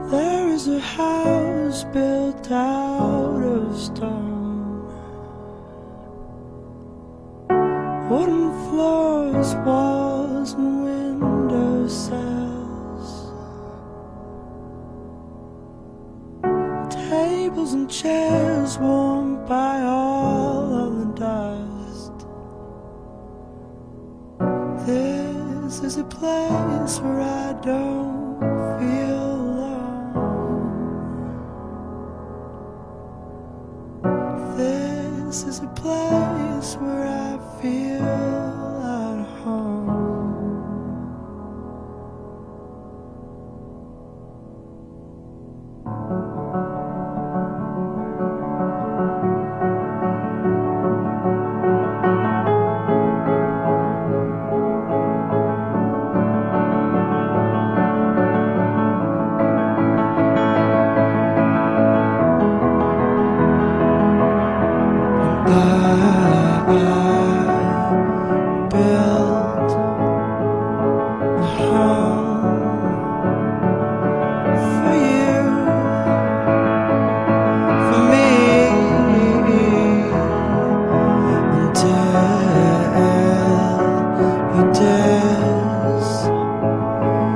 There is a house built out of stone, wooden floors, walls and window sills, tables and chairs warmed by all of the dust. This is a place where I don't feel alone. This is a place where I feel at home. Built a home for you, for me, until you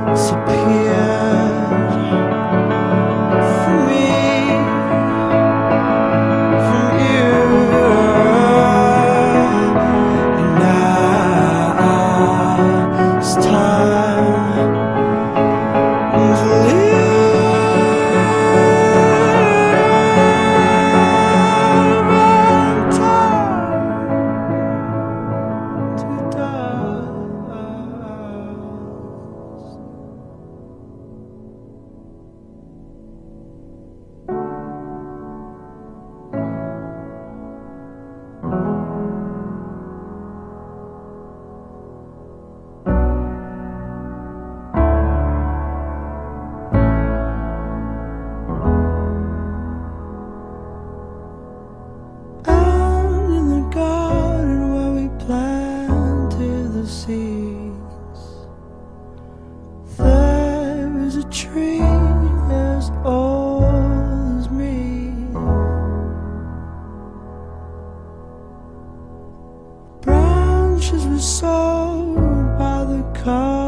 disappeared from me, from you. It's time to live and time to dust. Out in the garden where we planted the seeds, there is a tree as old as me. Branches were sold by the car.